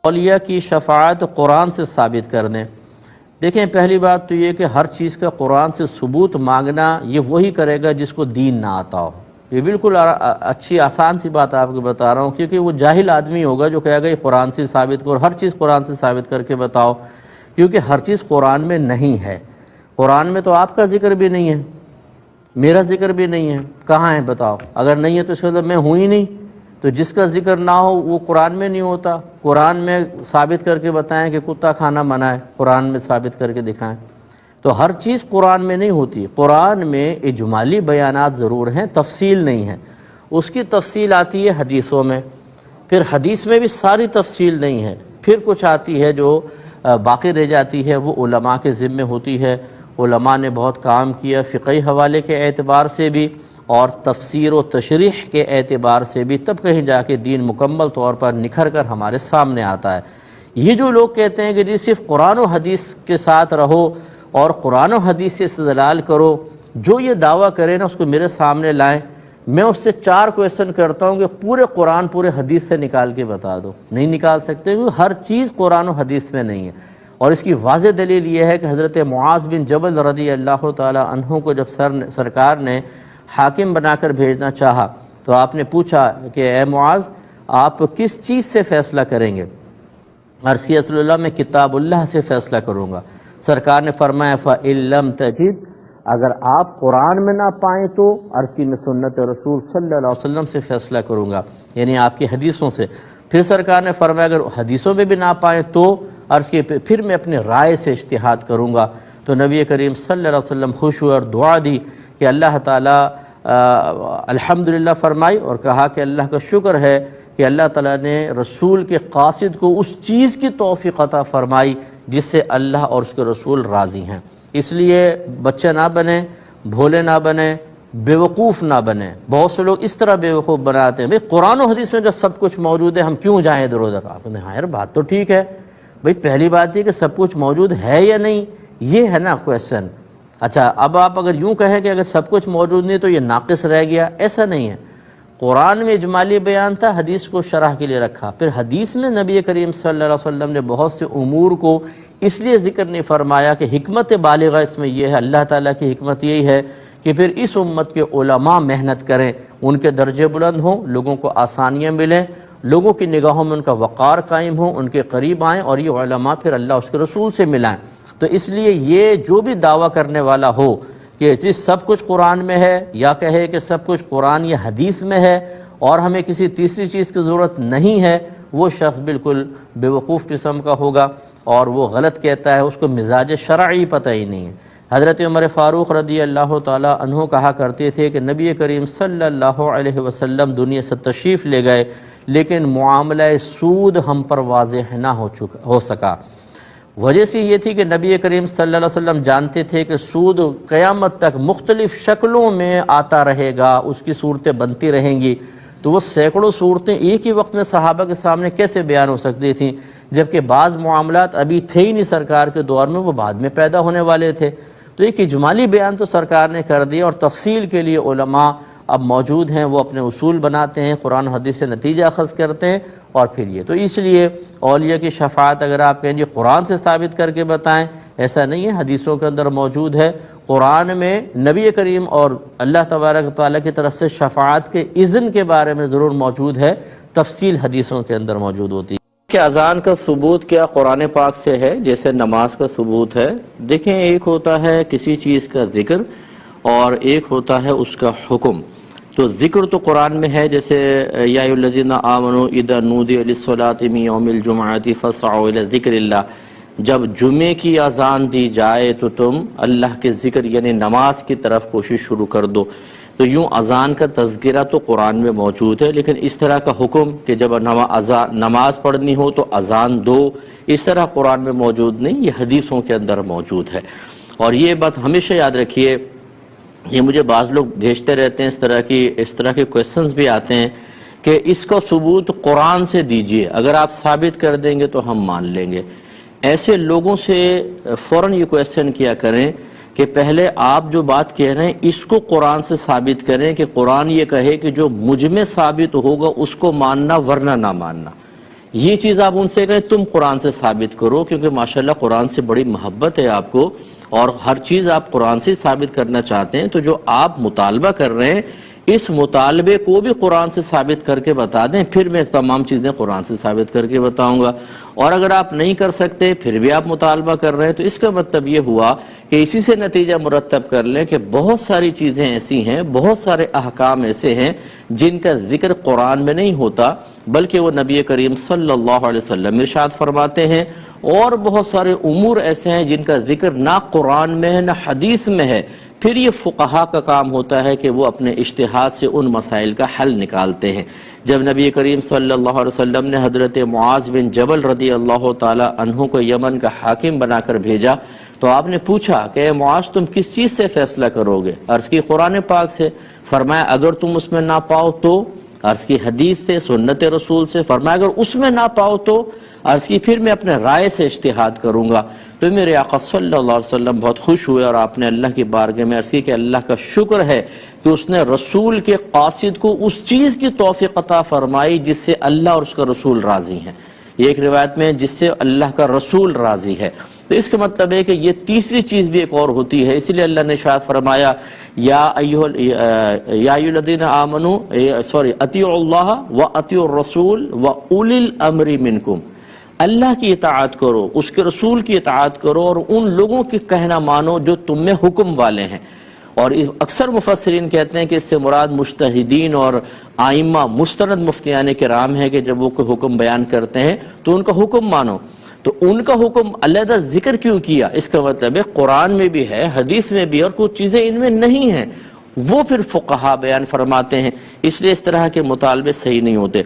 اولیاء کی شفاعت قرآن سے ثابت کر دیں۔ دیکھیں، پہلی بات تو یہ کہ ہر چیز کا قرآن سے ثبوت مانگنا یہ وہی کرے گا جس کو دین نہ آتا ہو۔ یہ بالکل اچھی آسان سی بات آپ کو بتا رہا ہوں، کیونکہ وہ جاہل آدمی ہوگا جو کہے گا یہ قرآن سے ثابت کرو، ہر چیز قرآن سے ثابت کر کے بتاؤ، کیونکہ ہر چیز قرآن میں نہیں ہے۔ قرآن میں تو آپ کا ذکر بھی نہیں ہے، میرا ذکر بھی نہیں ہے، کہاں ہے بتاؤ؟ اگر نہیں ہے تو اس کا مطلب میں ہوں ہی نہیں۔ تو جس کا ذکر نہ ہو وہ قرآن میں نہیں ہوتا۔ قرآن میں ثابت کر کے بتائیں کہ کتا کھانا منع ہے، قرآن میں ثابت کر کے دکھائیں۔ تو ہر چیز قرآن میں نہیں ہوتی۔ قرآن میں اجمالی بیانات ضرور ہیں، تفصیل نہیں ہے۔ اس کی تفصیل آتی ہے حدیثوں میں، پھر حدیث میں بھی ساری تفصیل نہیں ہے، پھر کچھ آتی ہے جو باقی رہ جاتی ہے، وہ علماء کے ذمے ہوتی ہے۔ علماء نے بہت کام کیا فقہی حوالے کے اعتبار سے بھی اور تفسیر و تشریح کے اعتبار سے بھی، تب کہیں جا کے دین مکمل طور پر نکھر کر ہمارے سامنے آتا ہے۔ یہ جو لوگ کہتے ہیں کہ جی صرف قرآن و حدیث کے ساتھ رہو اور قرآن و حدیث سے استدلال کرو، جو یہ دعویٰ کرے نا اس کو میرے سامنے لائیں، میں اس سے 4 کویسچن کرتا ہوں کہ پورے قرآن پورے حدیث سے نکال کے بتا دو۔ نہیں نکال سکتے، کیونکہ ہر چیز قرآن و حدیث میں نہیں ہے۔ اور اس کی واضح دلیل یہ ہے کہ حضرت معاذ بن جبل رضی اللہ تعالی عنہ کو جب سرکار نے حاکم بنا کر بھیجنا چاہا تو آپ نے پوچھا کہ اے معاذ، آپ کس چیز سے فیصلہ کریں گے؟ عرض کیا رسول اللہ، میں کتاب اللہ سے فیصلہ کروں گا۔ سرکار نے فرمایا فَإِن لَّمْ تَجِدْ، اگر آپ قرآن میں نہ پائیں تو عرض کی میں سنت رسول صلی اللہ علیہ وسلم سے فیصلہ کروں گا، یعنی آپ کی حدیثوں سے۔ پھر سرکار نے فرمایا اگر حدیثوں میں بھی نہ پائیں تو عرض کی پھر میں اپنے رائے سے اجتہاد کروں گا۔ تو نبی کریم صلی اللہ علیہ وسلم خوش ہوئے اور دعا دی کہ اللہ تعالیٰ الحمدللہ فرمائی، اور کہا کہ اللہ کا شکر ہے کہ اللہ تعالیٰ نے رسول کے قاصد کو اس چیز کی توفیق عطا فرمائی جس سے اللہ اور اس کے رسول راضی ہیں۔ اس لیے بچے نہ بنیں، بھولے نہ بنیں، بیوقوف نہ بنیں۔ بہت سے لوگ اس طرح بیوقوف بناتے ہیں، بھئی قرآن و حدیث میں جب سب کچھ موجود ہے ہم کیوں جائیں ادھر ادھر؟ آپ نے ہاں یار بات تو ٹھیک ہے، بھئی پہلی بات یہ کہ سب کچھ موجود ہے یا نہیں، یہ ہے نا کویسچن۔ اچھا، اب آپ اگر یوں کہیں کہ اگر سب کچھ موجود نہیں تو یہ ناقص رہ گیا، ایسا نہیں ہے۔ قرآن میں اجمالی بیان تھا، حدیث کو شرح کے لیے رکھا۔ پھر حدیث میں نبی کریم صلی اللہ علیہ وسلم نے بہت سے امور کو اس لیے ذکر نہیں فرمایا کہ حکمت بالغہ اس میں یہ ہے، اللہ تعالیٰ کی حکمت یہی ہے کہ پھر اس امت کے علماء محنت کریں، ان کے درجے بلند ہوں، لوگوں کو آسانیاں ملیں، لوگوں کی نگاہوں میں ان کا وقار قائم ہو، ان کے قریب آئیں، اور یہ علماء پھر اللہ اس کے رسول سے ملائیں۔ تو اس لیے یہ جو بھی دعویٰ کرنے والا ہو کہ سب کچھ قرآن میں ہے، یا کہے کہ سب کچھ قرآن یا حدیث میں ہے اور ہمیں کسی تیسری چیز کی ضرورت نہیں ہے، وہ شخص بالکل بیوقوف قسم کا ہوگا اور وہ غلط کہتا ہے، اس کو مزاج شرعی پتہ ہی نہیں ہے۔ حضرت عمر فاروق رضی اللہ تعالی عنہ کہا کرتے تھے کہ نبی کریم صلی اللہ علیہ وسلم دنیا سے تشریف لے گئے لیکن معاملہ سود ہم پر واضح نہ ہو سکا۔ وجہ سے یہ تھی کہ نبی کریم صلی اللہ علیہ وسلم جانتے تھے کہ سود قیامت تک مختلف شکلوں میں آتا رہے گا، اس کی صورتیں بنتی رہیں گی۔ تو وہ سینکڑوں صورتیں ایک ہی وقت میں صحابہ کے سامنے کیسے بیان ہو سکتی تھیں، جبکہ بعض معاملات ابھی تھے ہی نہیں سرکار کے دور میں، وہ بعد میں پیدا ہونے والے تھے۔ تو ایک اجمالی بیان تو سرکار نے کر دیا، اور تفصیل کے لیے علماء اب موجود ہیں، وہ اپنے اصول بناتے ہیں، قرآن و حدیث سے نتیجہ اخذ کرتے ہیں، اور پھر یہ تو اس لیے اولیاء کی شفاعت اگر آپ کہیں گے قرآن سے ثابت کر کے بتائیں، ایسا نہیں ہے، حدیثوں کے اندر موجود ہے۔ قرآن میں نبی کریم اور اللہ تبارک و تعالیٰ کی طرف سے شفاعت کے اذن کے بارے میں ضرور موجود ہے، تفصیل حدیثوں کے اندر موجود ہوتی ہے۔ کہ اذان کا ثبوت کیا قرآن پاک سے ہے جیسے نماز کا ثبوت ہے؟ دیکھیں، ایک ہوتا ہے کسی چیز کا ذکر اور ایک ہوتا ہے اس کا حکم۔ تو ذکر تو قرآن میں ہے، جیسے یا ایھا الذین آمنوا اذا نودی للصلاۃ من یوم الجمعۃ فاسعوا الی ذکر اللہ، جب جمعے کی اذان دی جائے تو تم اللہ کے ذکر یعنی نماز کی طرف کوشش شروع کر دو۔ تو یوں اذان کا تذکرہ تو قرآن میں موجود ہے، لیکن اس طرح کا حکم کہ جب نماز پڑھنی ہو تو اذان دو، اس طرح قرآن میں موجود نہیں، یہ حدیثوں کے اندر موجود ہے۔ اور یہ بات ہمیشہ یاد رکھیے، یہ مجھے بعض لوگ بھیجتے رہتے ہیں اس طرح کے کویسچنز بھی آتے ہیں کہ اس کا ثبوت قرآن سے دیجئے، اگر آپ ثابت کر دیں گے تو ہم مان لیں گے۔ ایسے لوگوں سے فوراً یہ کویسچن کیا کریں کہ پہلے آپ جو بات کہہ رہے ہیں اس کو قرآن سے ثابت کریں کہ قرآن یہ کہے کہ جو مجھ میں ثابت ہوگا اس کو ماننا ورنہ نہ ماننا. یہ چیز آپ ان سے کہیں تم قرآن سے ثابت کرو، کیونکہ ماشاءاللہ قرآن سے بڑی محبت ہے آپ کو اور ہر چیز آپ قرآن سے ثابت کرنا چاہتے ہیں. تو جو آپ مطالبہ کر رہے ہیں اس مطالبے کو بھی قرآن سے ثابت کر کے بتا دیں، پھر میں تمام چیزیں قرآن سے ثابت کر کے بتاؤں گا. اور اگر آپ نہیں کر سکتے پھر بھی آپ مطالبہ کر رہے ہیں تو اس کا مطلب یہ ہوا کہ اسی سے نتیجہ مرتب کر لیں کہ بہت ساری چیزیں ایسی ہیں، بہت سارے احکام ایسے ہیں جن کا ذکر قرآن میں نہیں ہوتا بلکہ وہ نبی کریم صلی اللہ علیہ وسلم ارشاد فرماتے ہیں، اور بہت سارے امور ایسے ہیں جن کا ذکر نہ قرآن میں ہے نہ حدیث میں ہے. پھر یہ فقہا کا کام ہوتا ہے کہ وہ اپنے اجتہاد سے ان مسائل کا حل نکالتے ہیں. جب نبی کریم صلی اللہ علیہ وسلم نے حضرت معاذ بن جبل رضی اللہ تعالی عنہ کو یمن کا حاکم بنا کر بھیجا تو آپ نے پوچھا کہ اے معاذ تم کس چیز سے فیصلہ کرو گے؟ عرض کی قرآن پاک سے. فرمایا اگر تم اس میں نہ پاؤ تو؟ عرض کی حدیث سے، سنت رسول سے. فرمایا اگر اس میں نہ پاؤ تو؟ عرض کی پھر میں اپنے رائے سے اجتہاد کروں گا. تو میرے آقا صلی اللہ علیہ وسلم بہت خوش ہوئے اور آپ نے اللہ کی بارگاہ میں عرض کی کہ اللہ کا شکر ہے کہ اس نے رسول کے قاصد کو اس چیز کی توفیق عطا فرمائی جس سے اللہ اور اس کا رسول راضی ہیں. یہ ایک روایت میں جس سے اللہ کا رسول راضی ہے. تو اس کا مطلب ہے کہ یہ تیسری چیز بھی ایک اور ہوتی ہے. اسی لیے اللہ نے ارشاد فرمایا یا ایھا الذین آمنوا اطیعوا اللہ واطیعوا الرسول واولی الامر منکم. اللہ کی اطاعت کرو، اس کے رسول کی اطاعت کرو اور ان لوگوں کی کہنا مانو جو تم میں حکم والے ہیں. اور اکثر مفسرین کہتے ہیں کہ اس سے مراد مجتہدین اور آئمہ مستند مفتیان کرام ہے کہ جب وہ کوئی حکم بیان کرتے ہیں تو ان کا حکم مانو. تو ان کا حکم علیحدہ ذکر کیوں کیا؟ اس کا مطلب ہے قرآن میں بھی ہے، حدیث میں بھی، اور کچھ چیزیں ان میں نہیں ہیں وہ پھر فقہا بیان فرماتے ہیں. اس لیے اس طرح کے مطالبے صحیح نہیں ہوتے.